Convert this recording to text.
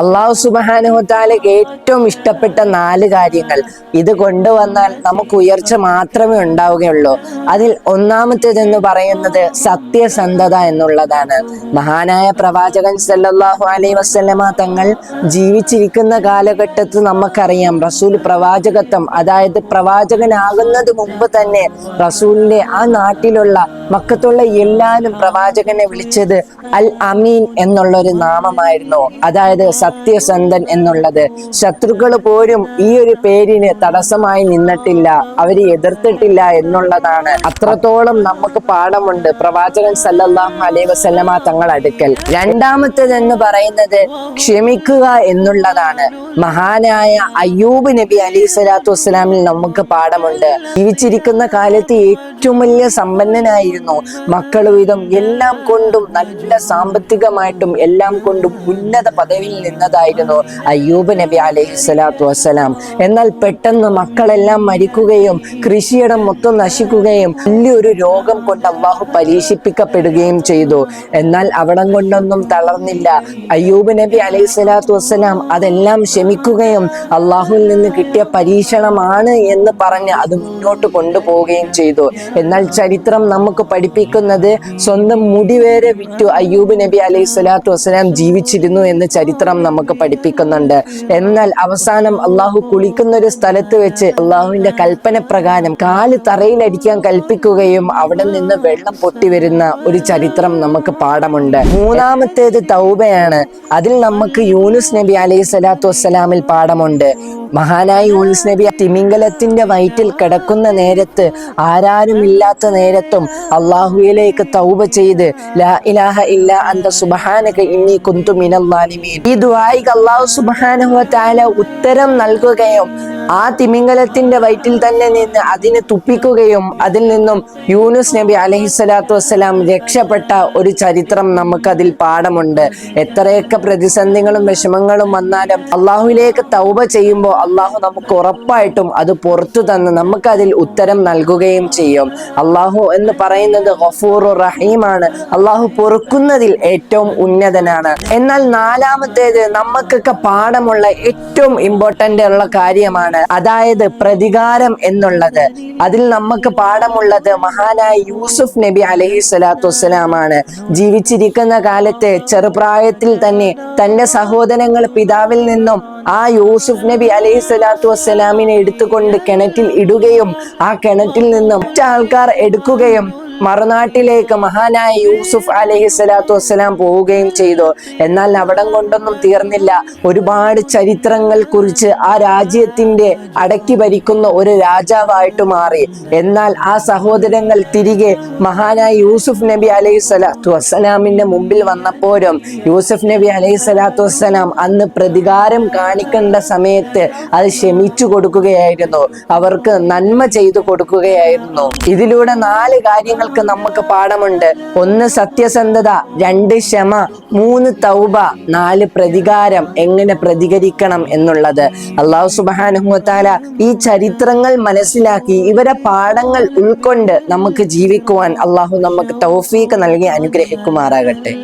അള്ളാഹു സുബ്ഹാനഹു വ തആലയ്ക്ക് ഏറ്റവും ഇഷ്ടപ്പെട്ട 4 കാര്യങ്ങൾ ഇത് കൊണ്ടുവന്നാൽ നമുക്ക് ഉയർച്ച മാത്രമേ ഉണ്ടാവുകയുള്ളൂ. അതിൽ ഒന്നാമത്തേതെന്ന് പറയുന്നത് സത്യസന്ധത എന്നുള്ളതാണ്. മഹാനായ പ്രവാചകൻ സല്ലല്ലാഹു അലൈഹി വസല്ലമ തങ്ങൾ ജീവിച്ചിരിക്കുന്ന കാലഘട്ടത്തിൽ നമുക്കറിയാം, റസൂൽ പ്രവാചകത്വം, അതായത് പ്രവാചകനാകുന്നത് മുമ്പ് തന്നെ റസൂലിന്റെ ആ നാട്ടിലുള്ള മക്കത്തുള്ള എല്ലാവരും പ്രവാചകനെ വിളിച്ചത് അൽ അമീൻ എന്നുള്ളൊരു നാമമായിരുന്നു. അതായത് സത്യസന്ധൻ എന്നുള്ളത്. ശത്രുക്കൾ പോലും ഈ ഒരു പേരിന് തടസ്സമായി നിന്നിട്ടില്ല, അവര് എതിർത്തിട്ടില്ല എന്നുള്ളതാണ്. അത്രത്തോളം നമുക്ക് പാഠമുണ്ട് പ്രവാചകൻ സല്ലല്ലാഹു അലൈഹി വസല്ലമ തങ്ങൾ അടുക്കൽ. രണ്ടാമത്തേതെന്ന് പറയുന്നത് ക്ഷമിക്കുക എന്നുള്ളതാണ്. മഹാനായ അയ്യൂബ് നബി അലൈഹി സ്വലാത്തു വസ്സലാമിൽ നമുക്ക് പാഠമുണ്ട്. ജീവിച്ചിരിക്കുന്ന കാലത്ത് ഏറ്റവും വലിയ സമ്പന്നനായിരുന്നു. മക്കൾ വിധം എല്ലാം കൊണ്ടും, നല്ല സാമ്പത്തികമായിട്ടും എല്ലാം കൊണ്ടും ഉന്നത പദവിയിൽ നിന്നതായിരുന്നു അയ്യൂബ് നബി അലൈഹി സ്വലാത്തു വസ്സലാം. എന്നാൽ പെട്ടെന്ന് മക്കളെല്ലാം മരിക്കുകയും കൃഷിയിടം മൊത്തം നശിക്കുകയും വലിയൊരു രോഗം കൊണ്ട് അള്ളാഹു പരീക്ഷിപ്പിക്കപ്പെടുകയും ചെയ്തു. എന്നാൽ അവിടം കൊണ്ടൊന്നും തളർന്നില്ല. അയ്യൂബ് നബി അലൈഹി സ്വലാത്തു വസ്സലാം അതെല്ലാം ക്ഷമിക്കുകയും അള്ളാഹുവിൽ നിന്ന് കിട്ടിയ പരീക്ഷണമാണ് എന്ന് പറഞ്ഞ് അത് മുന്നോട്ട് കൊണ്ടുപോവുകയും ചെയ്തു. എന്നാൽ ചരിത്രം നമുക്ക് പഠിപ്പിക്കുന്നത് സ്വന്തം മുടി വരെ വിറ്റു അയ്യൂബ് നബി അലൈഹി സ്വലാത്തു വസ്സലാം ജീവിച്ചിരുന്നു എന്ന് ചരിത്രം നമുക്ക് പഠിപ്പിക്കുന്നുണ്ട്. എന്നാൽ അവസാനം അള്ളാഹു കുളിക്കുന്ന ഒരു സ്ഥലത്ത് വെച്ച് അള്ളാഹുവിന്റെ കൽപ്പന പ്രകാരം കാല് തറയിലടിക്കാൻ കൽപ്പിക്കുകയും അവിടെ നിന്ന് വെള്ളം പൊട്ടി വരുന്ന ഒരു ചരിത്രം നമുക്ക് പാഠമുണ്ട്. മൂന്നാമത്തേത് തൗബയാണ്. അതിൽ നമുക്ക് യൂനുസ് നബി അലൈഹി സ്വലാത്തു വസ്സലാമിൽ പാഠമുണ്ട്. മഹാനായ യൂനുസ് നബി തിമിംഗലത്തിന്റെ വയറ്റിൽ കിടക്കുന്ന നേരത്ത്, ആരാരുമില്ലാത്ത നേരത്തും അള്ളാഹുവിലേക്ക് തൗബ ചെയ്ത് ലാ ഇലാഹ ഇല്ലാ അന്ത സുബ്ഹാനക ഇന്നി കുന്തു മിനൽ ളാലിമീൻ, ഈ ദുആയിക്ക് അല്ലാഹു സുബ്ഹാനഹു വ തആല ഉത്തരം നൽകുകയും ആ തിമിംഗലത്തിന്റെ വയറ്റിൽ തന്നെ നിന്ന് അതിനെ തുപ്പിക്കുകയും അതിൽ നിന്നും യൂനുസ് നബി അലൈഹി സ്വലാത്തു വസ്സലാം രക്ഷപ്പെട്ട ഒരു ചരിത്രം നമുക്കതിൽ പാഠമുണ്ട്. എത്രയൊക്കെ പ്രതിസന്ധികളും വിഷമങ്ങളും വന്നാലും അള്ളാഹുവിലേക്ക് തൗബ ചെയ്യുമ്പോൾ അള്ളാഹു നമുക്ക് ഉറപ്പായിട്ടും അത് പുറത്തു തന്ന് നമുക്ക് അതിൽ ഉത്തരം നൽകുകയും ചെയ്യും. അള്ളാഹു എന്ന് പറയുന്നത് ഗഫൂറുർ റഹീമാണ്. അള്ളാഹു പൊറുക്കുന്നതിൽ ഏറ്റവും ഉന്നതനാണ്. എന്നാൽ നാലാമത്തേത് നമുക്കൊക്കെ പാഠമുള്ള ഏറ്റവും ഇമ്പോർട്ടന്റ് ഉള്ള കാര്യമാണ്, അതായത് പ്രതികാരം എന്നുള്ളത്. അതിൽ നമുക്ക് പാഠമുള്ളത് മഹാനായ യൂസുഫ് നബി അലൈഹി സ്വലാത്തു വസ്സലാമാണ്. ജീവിച്ചിരിക്കുന്ന കാലത്ത് ചെറുപ്രായത്തിൽ തന്നെ തന്റെ സഹോദരങ്ങൾ പിതാവിൽ നിന്നും ആ യൂസുഫ് നബി അലൈഹി സ്വലാത്തു വസ്സലാമിനെ എടുത്തുകൊണ്ട് കിണറ്റിൽ ഇടുകയും ആ കിണറ്റിൽ നിന്നും മറ്റു ആൾക്കാർ എടുക്കുകയും മറുനാട്ടിലേക്ക് മഹാനായ യൂസുഫ് അലൈഹി സ്വലാത്തു വസ്സലാം പോവുകയും ചെയ്തു. എന്നാൽ അവിടം കൊണ്ടൊന്നും തീർന്നില്ല. ഒരുപാട് ചരിത്രങ്ങൾ കുറിച്ച് ആ രാജ്യത്തിന്റെ അടക്കി ഭരിക്കുന്ന ഒരു രാജാവായിട്ട് മാറി. എന്നാൽ ആ സഹോദരങ്ങൾ തിരികെ മഹാനായ യൂസുഫ് നബി അലൈഹി സ്വലാത്തു വസ്സലാമിന്റെ മുമ്പിൽ വന്നപ്പോഴും യൂസുഫ് നബി അലൈഹി സ്വലാത്തു വസ്സലാം അന്ന് പ്രതികാരം കാണിക്കേണ്ട സമയത്ത് അത് ക്ഷമിച്ചു കൊടുക്കുകയായിരുന്നു, അവർക്ക് നന്മ ചെയ്തു കൊടുക്കുകയായിരുന്നു. ഇതിലൂടെ 4 കാര്യങ്ങൾ നമുക്ക് പാഠമുണ്ട്. 1 സത്യസന്ധത, 2 ക്ഷമ, 3 തൗബ, 4 പ്രതികാരം, എങ്ങനെ പ്രതികരിക്കണം എന്നുള്ളത്. അല്ലാഹു സുബ്ഹാനഹു വ തആല ഈ ചരിത്രങ്ങൾ മനസ്സിലാക്കി ഇവരെ പാഠങ്ങൾ ഉൾക്കൊണ്ട് നമുക്ക് ജീവിക്കുവാൻ അല്ലാഹു നമുക്ക് തൗഫീഖ് നൽകി അനുഗ്രഹിക്കുമാറാകട്ടെ.